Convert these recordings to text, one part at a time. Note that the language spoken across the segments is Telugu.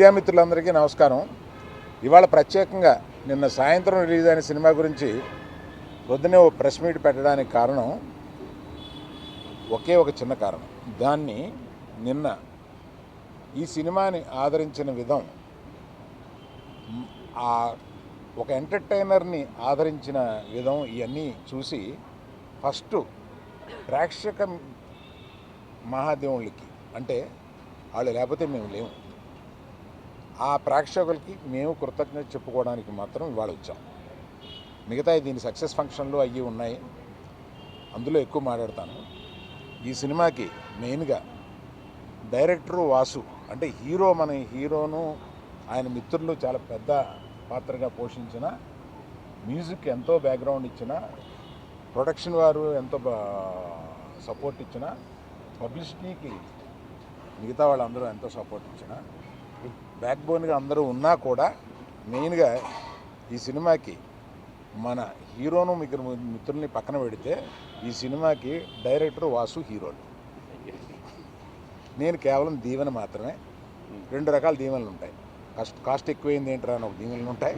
మీడియా మిత్రులందరికీ నమస్కారం. ఇవాళ ప్రత్యేకంగా నిన్న సాయంత్రం రిలీజ్ అయిన సినిమా గురించి పొద్దున్నే ఓ ప్రెస్ మీట్ పెట్టడానికి కారణం ఒకే ఒక చిన్న కారణం. దాన్ని నిన్న ఈ సినిమాని ఆదరించిన విధం, ఒక ఎంటర్టైనర్ని ఆదరించిన విధం ఇవన్నీ చూసి ఫస్ట్ ప్రేక్షక మహాదేవుళ్ళకి, అంటే వాళ్ళు లేకపోతే మేము లేము, ఆ ప్రేక్షకులకి మేము కృతజ్ఞత చెప్పుకోవడానికి మాత్రం ఇవాళ వచ్చాం. మిగతా దీని సక్సెస్ ఫంక్షన్లు అయ్యి ఉన్నాయి, అందులో ఎక్కువ మాట్లాడతాను. ఈ సినిమాకి మెయిన్గా డైరెక్టరు వాసు, అంటే మన హీరోను ఆయన మిత్రులు చాలా పెద్ద పాత్రగా పోషించిన, మ్యూజిక్ ఎంతో బ్యాక్గ్రౌండ్ ఇచ్చిన, ప్రొడక్షన్ వారు ఎంతో సపోర్ట్ ఇచ్చిన, పబ్లిసిటీకి మిగతా వాళ్ళందరూ ఎంతో సపోర్ట్ ఇచ్చిన, బ్యాక్ బోన్గా అందరూ ఉన్నా కూడా మెయిన్గా ఈ సినిమాకి మన హీరోను మిత్రుల్ని పక్కన పెడితే ఈ సినిమాకి డైరెక్టర్ వాసు హీరోలు. నేను కేవలం దీవెన మాత్రమే. 2 రకాల దీవెనలు ఉంటాయి. కాస్ట్ ఎక్కువైంది ఏంట్రా అని ఒక దీవెనలు ఉంటాయి,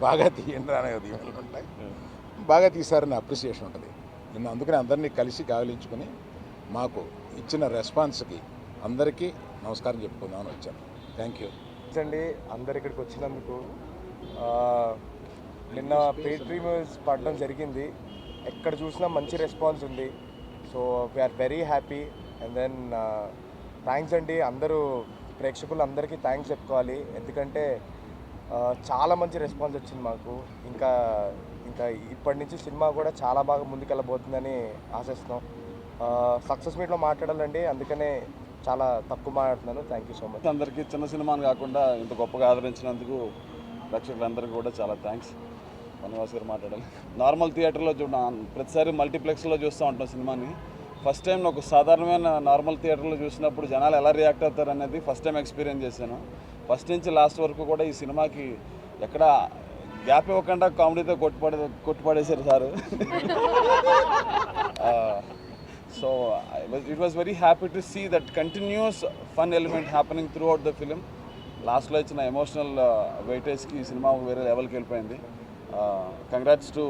బాగా తీయండి అనే దీవెనలు ఉంటాయి, బాగా తీశారని అప్రిసియేషన్ ఉంటుంది. నేను అందుకని అందరినీ కలిసి గావిలించుకొని మాకు ఇచ్చిన రెస్పాన్స్కి అందరికీ నమస్కారం చెప్పుకుందామని వచ్చాను. థ్యాంక్ యూ అండి అందరు ఇక్కడికి వచ్చినందుకు. నిన్న పెయిడ్ ప్రీమియర్స్ పడడం జరిగింది, ఎక్కడ చూసినా మంచి రెస్పాన్స్ ఉంది. So we're very happy. And then thanks అండి, అందరూ ప్రేక్షకులు అందరికీ థ్యాంక్స్ చెప్పుకోవాలి, ఎందుకంటే చాలా మంచి రెస్పాన్స్ వచ్చింది మాకు. ఇంకా ఇప్పటి నుంచి సినిమా కూడా చాలా బాగా ముందుకెళ్ళబోతుందని ఆశిస్తున్నాం. సక్సెస్ మీట్లో మాట్లాడాలండి, అందుకనే చాలా తక్కువ మాట్లాడుతున్నాను. Thank you so much. అందరికీ చిన్న సినిమాని కాకుండా ఇంత గొప్పగా ఆదరించినందుకు ప్రేక్షకులందరికీ కూడా చాలా థ్యాంక్స్. బన్నివాస్ గారు మాట్లాడాలి. నార్మల్ థియేటర్లో ప్రతిసారి మల్టీప్లెక్స్లో చూస్తూ ఉంటాం సినిమాని. ఫస్ట్ టైం నాకు సాధారణమైన నార్మల్ థియేటర్లో చూసినప్పుడు జనాలు ఎలా రియాక్ట్ అవుతారు అనేది ఫస్ట్ టైం ఎక్స్పీరియన్స్ చేశాను. ఫస్ట్ నుంచి లాస్ట్ వరకు కూడా ఈ సినిమాకి ఎక్కడ గ్యాప్ ఇవ్వకుండా కామెడీతో కొట్టుపడేశారు sir. So it was very happy to see that continuous fun element happening throughout the film. లాస్ట్లో ఇచ్చిన ఎమోషనల్ వెయిటేజ్కి ఈ సినిమా వేరే లెవెల్కి వెళ్ళిపోయింది. కంగ్రాట్స్ టు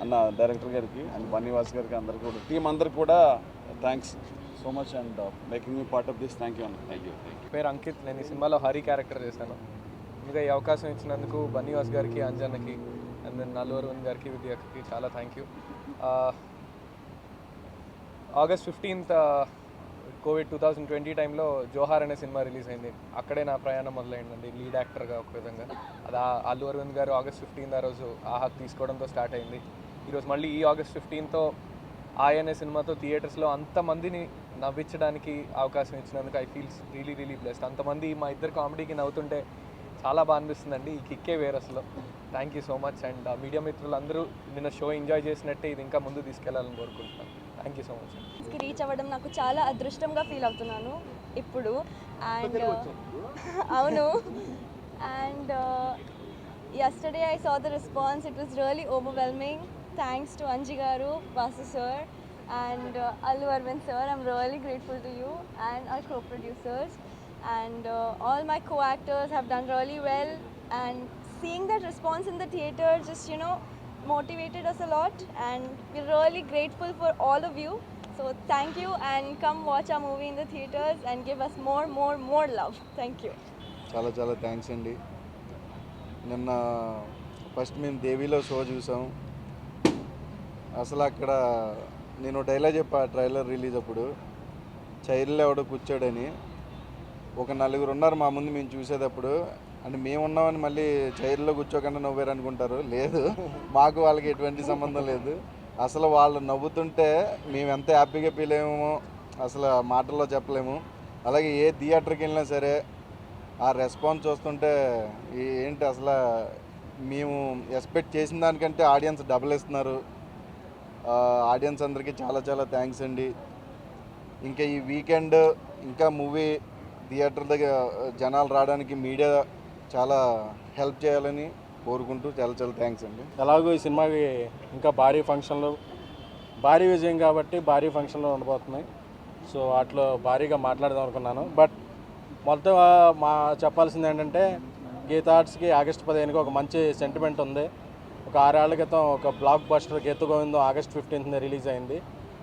అన్న డైరెక్టర్ గారికి అండ్ బన్నివాస్ గారికి, అందరికీ కూడా టీం అందరికి కూడా thanks so much and making me part of this. Thank you అన్న. Thank you. పేరు అంకిత్. నేను ఈ సినిమాలో హరి క్యారెక్టర్ చేశాను. ఇంకా ఈ అవకాశం ఇచ్చినందుకు బన్నివాస్ గారికి, అంజన్నకి, అండ్ దెన్ అల్లు అరవింద్ గారికి, విద్యకి చాలా thank you. August 15th Covid 2020 టైంలో జోహార్ అనే సినిమా రిలీజ్ అయింది. అక్కడే నా ప్రయాణం మొదలైందండి, లీడ్ యాక్టర్గా ఒక విధంగా. అది అల్లు అరవింద్ గారు August 15th ఆ రోజు ఆహా తీసుకోవడంతో స్టార్ట్ అయింది. ఈరోజు మళ్ళీ ఈ August 15th ఆయ్ అనే సినిమాతో థియేటర్స్లో అంతమందిని నవ్వించడానికి అవకాశం ఇచ్చినందుకు ఐ ఫీల్స్ రియలీ బ్లెస్డ్. అంతమంది మా ఇద్దరు కామెడీకి నవ్వుతుంటే చాలా బాగా అనిపిస్తుందండి. ఈ కిక్కే వేరు అసలు. Thank you so much. And media మిత్రులందరూ నిన్న షో ఎంజాయ్ చేసినట్టే ఇది ఇంకా ముందు తీసుకెళ్లాలని కోరుకుంటున్నాను. Thank you so much. Reach అవ్వడం నాకు చాలా అదృష్టంగా ఫీల్ అవుతున్నాను ఇప్పుడు. అండ్ అవును, and yesterday I saw the response. It was really overwhelming. Thanks to Anji garu, Vasu sir and Allu Arvind sir. I'm really grateful to you and our co-producers, and all my co-actors have done really well, and seeing that response in the theater just motivated us a lot, and we're really grateful for all of you. So thank you, and come watch our movie in the theaters and give us more love. Thank you. చాలా థ్యాంక్స్ అండి. నిన్న ఫస్ట్ మేము దేవిలో షో చూసాం. అసలు అక్కడ నేను డైలాగ్ చెప్పా ట్రైలర్ రిలీజ్ అప్పుడు, చైర్లో ఎవడో కూర్చోడని. ఒక 4 ఉన్నారు మా ముందు మేము చూసేటప్పుడు. అంటే మేము ఉన్నామని మళ్ళీ చైర్లో కూర్చోకుండా నవ్వారు అనుకుంటారు. లేదు, మాకు వాళ్ళకి ఎటువంటి సంబంధం లేదు. అసలు వాళ్ళు నవ్వుతుంటే మేము ఎంత హ్యాపీగా ఫీల్ అయ్యామో అసలు మాటల్లో చెప్పలేము. అలాగే ఏ థియేటర్కి వెళ్ళినా సరే ఆ రెస్పాన్స్ చూస్తుంటే ఏంటి అసలు మేము ఎక్స్పెక్ట్ చేసిన దానికంటే ఆడియన్స్ డబుల్ ఇస్తున్నారు. ఆడియన్స్ అందరికీ చాలా థ్యాంక్స్ అండి. ఇంకా ఈ వీకెండ్ ఇంకా మూవీ థియేటర్ దగ్గర జనాలు రావడానికి మీడియా చాలా హెల్ప్ చేయాలని కోరుకుంటూ చాలా థ్యాంక్స్ అండి. ఎలాగో ఈ సినిమాకి ఇంకా భారీ విజయం కాబట్టి భారీ ఫంక్షన్లు ఉండబోతున్నాయి. సో వాటిలో భారీగా మాట్లాడదాం అనుకున్నాను. బట్ మొత్తం మా చెప్పాల్సింది ఏంటంటే గీతా ఆర్ట్స్కి ఆగస్టు 15కి ఒక మంచి సెంటిమెంట్ ఉంది. ఒక 6 ఏళ్ల క్రితం ఒక బ్లాక్ బస్టర్ గీత గోవిందం ఆగస్ట్ 15న రిలీజ్ అయింది.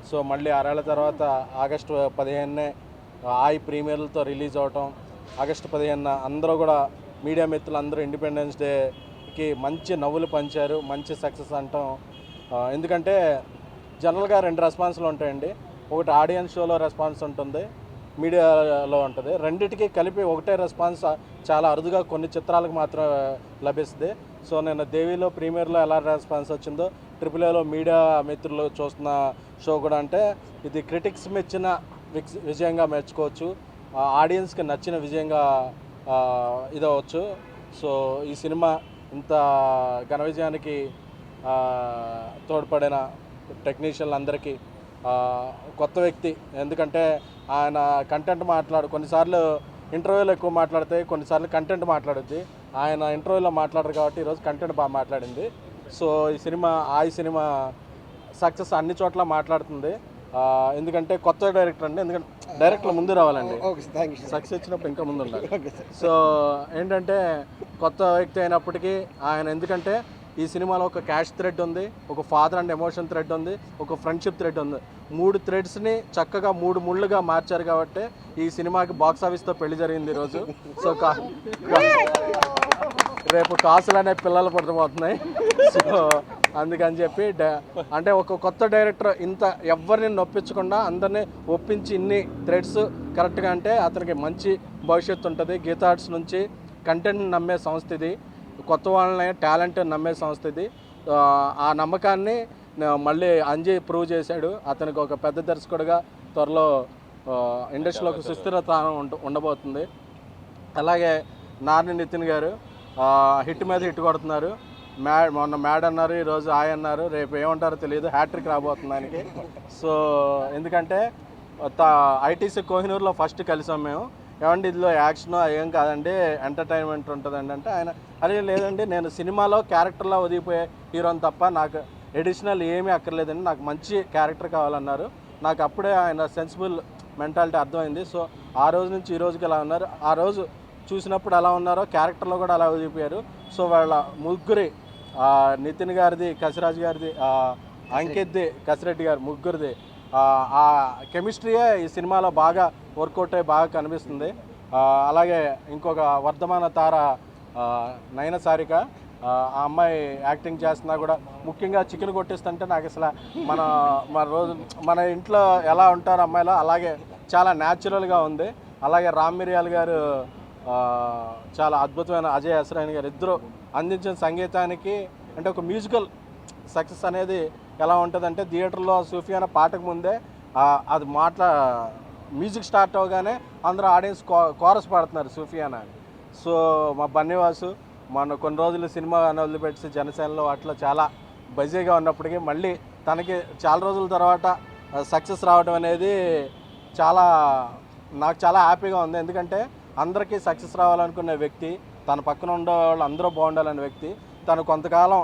సో మళ్ళీ 6 ఏళ్ల తర్వాత ఆగస్టు 15నే ఆయి ప్రీమియర్లతో రిలీజ్ అవటం, ఆగస్టు 15న అందరూ కూడా మీడియా మిత్రులు అందరూ ఇండిపెండెన్స్ డేకి మంచి నవ్వులు పంచారు, మంచి సక్సెస్ అంటాం. ఎందుకంటే జనరల్గా 2 రెస్పాన్స్లు ఉంటాయండి. ఒకటి ఆడియన్స్ షోలో రెస్పాన్స్ ఉంటుంది, మీడియాలో ఉంటుంది. రెండిటికి కలిపి ఒకటే రెస్పాన్స్ చాలా అరుదుగా కొన్ని చిత్రాలకు మాత్రం లభిస్తుంది. సో నేను దేవిలో ప్రీమియర్లో ఎలా రెస్పాన్స్ వచ్చిందో AAAలో మీడియా మిత్రులు చూస్తున్న షో కూడా అంటే ఇది క్రిటిక్స్ మెచ్చిన విజయంగా మెచ్చుకోవచ్చు, ఆడియన్స్కి నచ్చిన విజయంగా ఇదవచ్చు. సో ఈ సినిమా ఇంత ఘన విజయానికి తోడ్పడిన టెక్నీషియన్లందరికీ, కొత్త వ్యక్తి ఎందుకంటే ఆయన కంటెంట్ కొన్నిసార్లు ఇంటర్వ్యూలో ఎక్కువ మాట్లాడితే కొన్నిసార్లు కంటెంట్ మాట్లాడుద్ది. ఆయన ఇంటర్వ్యూలో మాట్లాడరు కాబట్టి ఈరోజు కంటెంట్ బాగా మాట్లాడింది. సో ఈ సినిమా సక్సెస్ అన్ని చోట్ల మాట్లాడుతుంది. ఎందుకంటే కొత్త డైరెక్టర్ అండి, ఎందుకంటే డైరెక్టర్ ముందు రావాలండి, సక్సెస్ వచ్చినప్పుడు ఇంకా ముందు ఉండాలి. సో ఏంటంటే కొత్త వ్యక్తి అయినప్పటికీ ఆయన, ఎందుకంటే ఈ సినిమాలో ఒక క్యాష్ థ్రెడ్ ఉంది, ఒక ఫాదర్ అండ్ ఎమోషన్ థ్రెడ్ ఉంది, ఒక ఫ్రెండ్షిప్ థ్రెడ్ ఉంది. 3 థ్రెడ్స్ని చక్కగా 3 ముళ్ళుగా మార్చారు కాబట్టి ఈ సినిమాకి బాక్స్ ఆఫీస్తో పెళ్లి జరిగింది ఈరోజు. సో రేపు కాసులు అనే పిల్లలు పుట్టబోతున్నాయి. సో అందుకని చెప్పి అంటే ఒక కొత్త డైరెక్టర్ ఇంత ఎవరిని నొప్పించకుండా అందరినీ ఒప్పించి ఇన్ని థ్రెడ్స్ కరెక్ట్గా అంటే అతనికి మంచి భవిష్యత్తు ఉంటుంది. గీతా ఆర్ట్స్ నుంచి కంటెంట్ నమ్మే సంస్థ ఇది, కొత్త వాళ్ళని టాలెంట్ నమ్మే సంస్థ ఇది. ఆ నమ్మకాన్ని మళ్ళీ అంజయ్ ప్రూవ్ చేశాడు. అతనికి ఒక పెద్ద దర్శకుడిగా త్వరలో ఇండస్ట్రీలో ఒక సుస్థిరత ఉండబోతుంది. అలాగే నార్ని నితిన్ గారు హిట్ మీద హిట్ కొడుతున్నారు. మొన్న మ్యాడ్ అన్నారు, ఈరోజు ఆయ అన్నారు, రేపు ఏమంటారో తెలియదు, హ్యాట్రిక్ రాబోతుంది ఆయనకి. సో ఎందుకంటే ఐటీసీ కోహినూర్లో ఫస్ట్ కలిసాం మేము. ఏమండి ఇందులో యాక్షన్ ఏం కాదండి, ఎంటర్టైన్మెంట్ ఉంటుందండి అంటే ఆయన అరే లేదండి, నేను సినిమాలో క్యారెక్టర్లో ఒదిగిపోయే హీరోని తప్ప నాకు ఎడిషనల్ ఏమీ అక్కర్లేదండి, నాకు మంచి క్యారెక్టర్ కావాలన్నారు. నాకు అప్పుడే ఆయన సెన్సిబుల్ మెంటాలిటీ అర్థమైంది. సో ఆ రోజు నుంచి ఈ రోజుకి ఎలా ఉన్నారు, ఆ రోజు చూసినప్పుడు ఎలా ఉన్నారో క్యారెక్టర్లో కూడా అలా ఒదిగిపోయారు. సో వాళ్ళ ముగ్గురి, నితిన్ గారిది, కసిరాజ్ గారిది, అంకిత్ది, కసిరెడ్డి గారు, ముగ్గురిది ఆ కెమిస్ట్రీయే ఈ సినిమాలో బాగా వర్కౌట్ అయ్యి బాగా కనిపిస్తుంది. అలాగే ఇంకొక వర్ధమాన తార నయన సారిక, ఆ అమ్మాయి యాక్టింగ్ చేస్తున్నా కూడా ముఖ్యంగా చికెన్ కొట్టిస్తుంటే నాకు అసలు మన ఇంట్లో ఎలా ఉంటారో అమ్మాయిలో అలాగే చాలా న్యాచురల్గా ఉంది. అలాగే రామ్ మిరియాల్ గారు చాలా అద్భుతమైన, అజయ్ అసరాయన్ గారు ఇద్దరు అందించిన సంగీతానికి అంటే ఒక మ్యూజికల్ సక్సెస్ అనేది ఎలా ఉంటుందంటే థియేటర్లో సూఫియానా పాటకు ముందే అది మ్యూజిక్ స్టార్ట్ అవగానే అందరూ ఆడియన్స్ కోరస్ పాడుతున్నారు సూఫియానా. సో మా బన్నీవాసు మన కొన్ని రోజులు సినిమా వదిలిపెట్టి జనసేనలో అట్లా చాలా బిజీగా ఉన్నప్పటికీ మళ్ళీ తనకి చాలా రోజుల తర్వాత సక్సెస్ రావడం అనేది నాకు చాలా హ్యాపీగా ఉంది. ఎందుకంటే అందరికీ సక్సెస్ రావాలనుకునే వ్యక్తి, తన పక్కన ఉండే వాళ్ళు అందరూ బాగుండాలనే వ్యక్తి, తను కొంతకాలం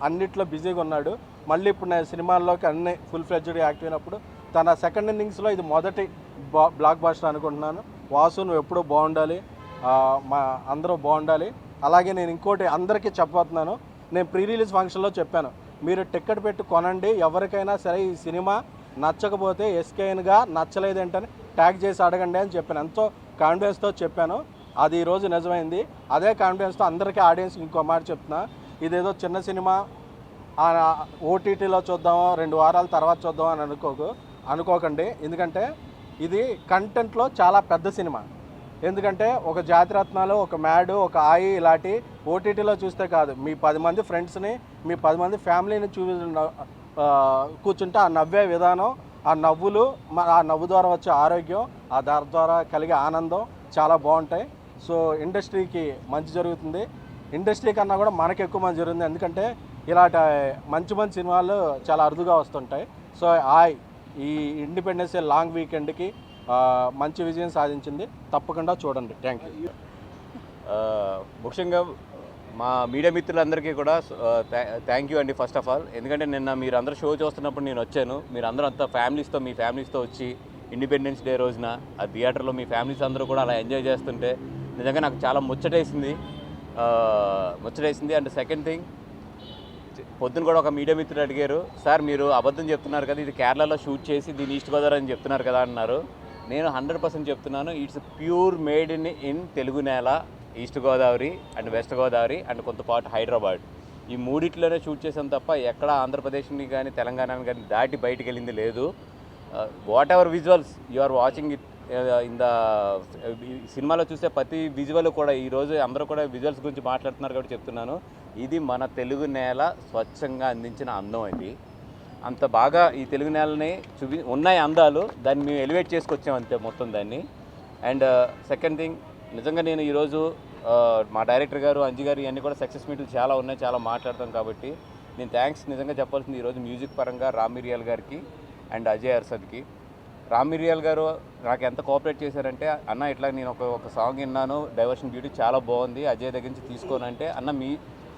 అన్నిట్లో బిజీగా ఉన్నాడు. మళ్ళీ ఇప్పుడు నేను సినిమాల్లోకి అన్ని ఫుల్ ఫ్లెడ్జ్డ్గా యాక్టివ్ అయినప్పుడు తన సెకండ్ ఇన్నింగ్స్లో ఇది మొదటి బ్లాక్ బాస్టర్ అనుకుంటున్నాను. వాసు నువ్వు ఎప్పుడూ బాగుండాలి, మా అందరూ బాగుండాలి. అలాగే నేను ఇంకోటి అందరికీ చెప్పబోతున్నాను, నేను ప్రీ రిలీజ్ ఫంక్షన్లో చెప్పాను, మీరు టికెట్ పెట్టి కొనండి, ఎవరికైనా సరే ఈ సినిమా నచ్చకపోతే ఎస్కేఎన్గా నచ్చలేదేంటని ట్యాగ్ చేసి అడగండి అని చెప్పాను. ఎంతో కాన్ఫిడెన్స్తో చెప్పాను, అది ఈరోజు నిజమైంది. అదే కాన్ఫిడెన్స్తో అందరికీ ఆడియన్స్కి ఇంకో మాట చెప్తున్నా, ఇదేదో చిన్న సినిమా ఓటీటీలో చూద్దామో 2 వారాల తర్వాత చూద్దామో అని అనుకోకండి. ఎందుకంటే ఇది కంటెంట్లో చాలా పెద్ద సినిమా. ఎందుకంటే ఒక జాతిరత్నాలు, ఒక మ్యాడ్, ఒక ఆయి ఇలాంటి ఓటీటీలో చూస్తే కాదు, మీ 10 మంది ఫ్రెండ్స్ని, మీ 10 మంది ఫ్యామిలీని కూర్చుంటే ఆ నవ్వే విధానం, ఆ నవ్వులు, ఆ నవ్వు ద్వారా వచ్చే ఆరోగ్యం, ఆ దాని ద్వారా కలిగే ఆనందం చాలా బాగుంటాయి. సో ఇండస్ట్రీకి మంచి జరుగుతుంది, ఇండస్ట్రీ కన్నా కూడా మనకు ఎక్కువ మంచి జరుగుతుంది. ఎందుకంటే ఇలాంటి మంచి సినిమాలు చాలా అరుదుగా వస్తుంటాయి. సో ఈ ఇండిపెండెన్స్ డే లాంగ్ వీకెండ్కి మంచి విజయం సాధించింది, తప్పకుండా చూడండి. Thank you. ముఖ్యంగా మా మీడియా మిత్రులందరికీ కూడా థ్యాంక్ యూ అండి ఫస్ట్ ఆఫ్ ఆల్. ఎందుకంటే నిన్న మీరు అందరూ షో చూస్తున్నప్పుడు నేను వచ్చాను, మీరు అందరూ అంతా మీ ఫ్యామిలీస్తో వచ్చి ఇండిపెండెన్స్ డే రోజున ఆ థియేటర్లో మీ ఫ్యామిలీస్ అందరూ కూడా అలా ఎంజాయ్ చేస్తుంటే నిజంగా నాకు చాలా ముచ్చటేసింది. అండ్ సెకండ్ థింగ్, పొద్దున కూడా ఒక మీడియా మిత్రులు అడిగారు, సార్ మీరు అబద్ధం చెప్తున్నారు కదా, ఇది కేరళలో షూట్ చేసి దీన్ని ఈస్ట్ గోదావరి అని చెప్తున్నారు కదా అన్నారు. నేను 100% చెప్తున్నాను, it's pure made in Telugu నేల, east Godavari and west Godavari and కొంత పాటు హైదరాబాద్. ఈ మూడిట్లోనే షూట్ చేసాం తప్ప ఎక్కడ ఆంధ్రప్రదేశ్ని కానీ తెలంగాణని కానీ దాటి బయటికి వెళ్ళింది లేదు. Whatever visuals you are watching it in the సినిమాలో చూసే ప్రతి విజువల్ కూడా ఈరోజు అందరూ కూడా విజువల్స్ గురించి మాట్లాడుతున్నారు కాబట్టి చెప్తున్నాను, ఇది మన తెలుగు నేల స్వచ్ఛంగా అందించిన అందం. ఇది అంత బాగా ఈ తెలుగు నేలని ఉన్నాయి అందాలు, దాన్ని మేము ఎలివేట్ చేసుకొచ్చాం అంతే మొత్తం దాన్ని. అండ్ సెకండ్ థింగ్, నిజంగా నేను ఈరోజు మా డైరెక్టర్ గారు అంజి గారు ఇవన్నీ కూడా సక్సెస్ మీట్లు చాలా ఉన్నాయి, చాలా మాట్లాడతాం కాబట్టి నేను థ్యాంక్స్ నిజంగా చెప్పాల్సింది ఈరోజు మ్యూజిక్ పరంగా రామ్ మిరియాల్ గారికి అండ్ అజయ్ అర్సద్కి. రామ్ మిరియాల్ గారు నాకు ఎంత కోఆపరేట్ చేశారంటే, అన్న ఇట్లా నేను ఒక సాంగ్ విన్నాను, డైవర్షన్ బ్యూటీ చాలా బాగుంది, అజయ్ దగ్గర నుంచి తీసుకోనంటే, అన్న మీ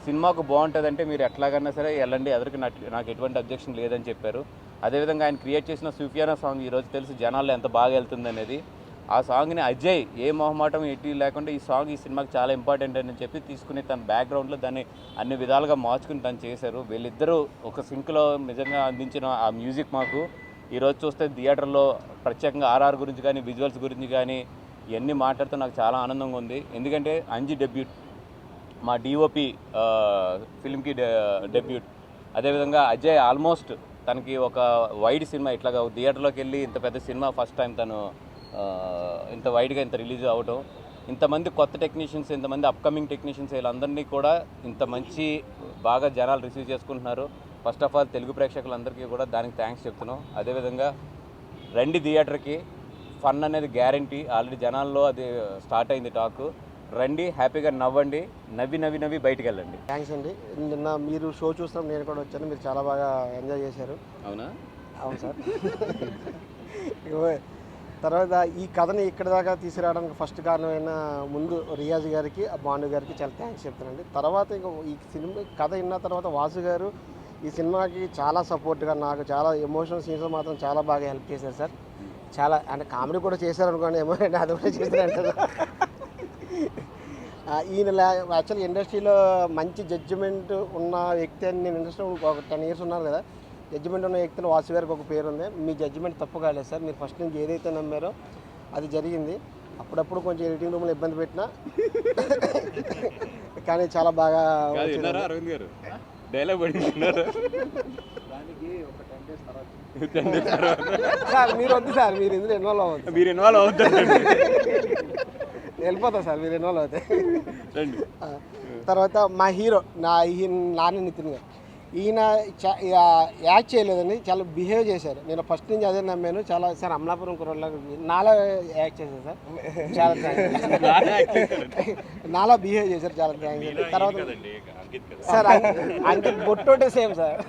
సినిమాకు బాగుంటుందంటే మీరు ఎట్లాగన్నా సరే వెళ్ళండి, ఎదురుకి నాకు ఎటువంటి అబ్జెక్షన్ లేదని చెప్పారు. అదేవిధంగా ఆయన క్రియేట్ చేసిన సూఫియానా సాంగ్ ఈరోజు తెలుసు జనాల్లో ఎంత బాగా వెళ్తుంది అనేది. ఆ సాంగ్ని అజయ్ ఏ మొహమాటం ఎట్టి లేకుండా ఈ సాంగ్ ఈ సినిమాకి చాలా ఇంపార్టెంట్ అని చెప్పి తీసుకుని తన బ్యాక్గ్రౌండ్లో దాన్ని అన్ని విధాలుగా మార్చుకుని తను చేశారు. వీళ్ళిద్దరూ ఒక సింక్లో నిజంగా అందించిన ఆ మ్యూజిక్ మాకు ఈరోజు చూస్తే థియేటర్లో ప్రత్యేకంగా ఆర్ఆర్ గురించి కానీ విజువల్స్ గురించి కానీ ఇవన్నీ మాట్లాడుతూ నాకు చాలా ఆనందంగా ఉంది. ఎందుకంటే అంజి డెబ్యూట్, మా డిఓపి ఫిల్మ్కి డెబ్యూట్. అదేవిధంగా అజయ్ ఆల్మోస్ట్ తనకి ఒక వైడ్ సినిమా ఇట్లాగా థియేటర్లోకి వెళ్ళి ఇంత పెద్ద సినిమా ఫస్ట్ టైం తను ఇంత వైడ్గా ఇంత రిలీజ్ అవ్వటం, ఇంతమంది కొత్త టెక్నీషియన్స్, ఇంతమంది అప్కమింగ్ టెక్నీషియన్స్ వీళ్ళందరినీ కూడా ఇంత మంచి బాగా జనాలు రిసీవ్ చేసుకుంటున్నారు. ఫస్ట్ ఆఫ్ ఆల్ తెలుగు ప్రేక్షకులందరికీ కూడా దానికి థ్యాంక్స్ చెప్తున్నాం. అదేవిధంగా రండి థియేటర్కి, ఫన్ అనేది గ్యారంటీ, ఆల్రెడీ జనాల్లో అది స్టార్ట్ అయింది టాక్. రండి, హ్యాపీగా నవ్వండి, నవ్వి బయటికి వెళ్ళండి. థ్యాంక్స్ అండి. నిన్న మీరు షో చూస్తాం, నేను కూడా వచ్చాను, మీరు చాలా బాగా ఎంజాయ్ చేశారు. అవునా? అవును సార్. తర్వాత ఈ కథని ఇక్కడ దాకా తీసుకురావడానికి ఫస్ట్ కారణమైన ముందు రియాజ్ గారికి, భాను గారికి చాలా థ్యాంక్స్ చెప్తానండి. తర్వాత ఇంకా ఈ సినిమా కథ విన్న తర్వాత వాసు గారు ఈ సినిమాకి చాలా సపోర్ట్గా, నాకు చాలా ఎమోషనల్ సీన్స్ మాత్రం చాలా బాగా హెల్ప్ చేశారు సార్. చాలా అంటే కామెడీ కూడా చేశారు అనుకోండి, ఎమోషన్ అది కూడా చేశారంటారు. ఈయన యాక్చువల్లీ ఇండస్ట్రీలో మంచి జడ్జిమెంట్ ఉన్న వ్యక్తి అని నేను ఇండస్ట్రీలో ఒక 10 years ఉన్నారు కదా, జడ్జిమెంట్ ఉన్న వ్యక్తులు వాసు గారికి ఒక పేరు ఉంది. మీ జడ్జిమెంట్ తప్పు కాలేదు సార్, మీరు ఫస్ట్ నుంచి ఏదైతే నమ్మారో అది జరిగింది. అప్పుడప్పుడు కొంచెం ఎడిటింగ్ రూమ్లో ఇబ్బంది పెట్టినా కానీ చాలా బాగా అరవింద్ గారు డైలాగ్ పడుతున్నారు. సార్ మీరు వద్దు సార్, మీరు ఇందులో ఇన్వాల్వ్ అవ్వద్దు. మీరు ఇన్వాల్వ్ అవుతారు, వెళ్ళిపోతా సార్, మీరు ఇన్వాల్వ్ అవుతాయి. తర్వాత మా హీరో నాని నితిన్ గారు, ఈయన యాక్ట్ చేయలేదని చాలా బిహేవ్ చేశారు. నేను ఫస్ట్ నుంచి అదే నమ్మాను. చాలా సార్ అమలాపురం కుర్రలాగా నాలా యాక్ట్ చేశారు సార్, చాలా థ్యాంక్స్. నాలా బిహేవ్ చేశారు, చాలా థ్యాంక్స్. తర్వాత సార్ అంకిత్ బొట్టోటే సేమ్ సార్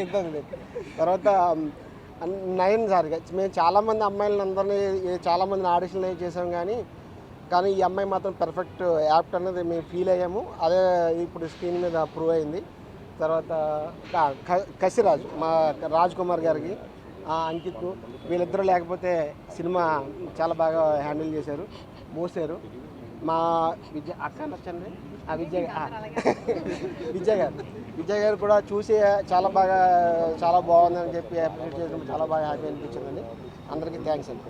ఇద్దరు. తర్వాత నయన్ సార్, మేము చాలామంది అమ్మాయిలను అందరినీ చాలామందిని ఆడిషన్లు చేసాం, కానీ ఈ అమ్మాయి మాత్రం పర్ఫెక్ట్ యాప్ట్ అనేది మేము ఫీల్ అయ్యాము. అదే ఇప్పుడు స్క్రీన్ మీద ప్రూవ్ అయింది. తర్వాత కసిరాజు, మా రాజ్ కుమార్ గారికి, అంకిత్, వీళ్ళిద్దరూ లేకపోతే సినిమా చాలా బాగా హ్యాండిల్ చేశారు, మోసారు. మా అక్క నచ్చండి, విజయ్ గారు కూడా చూసి చాలా బాగుందని చెప్పి అప్రిషియేట్ చేయడం చాలా బాగా హ్యాపీ అనిపించిందండి. అందరికీ థ్యాంక్స్ అండి.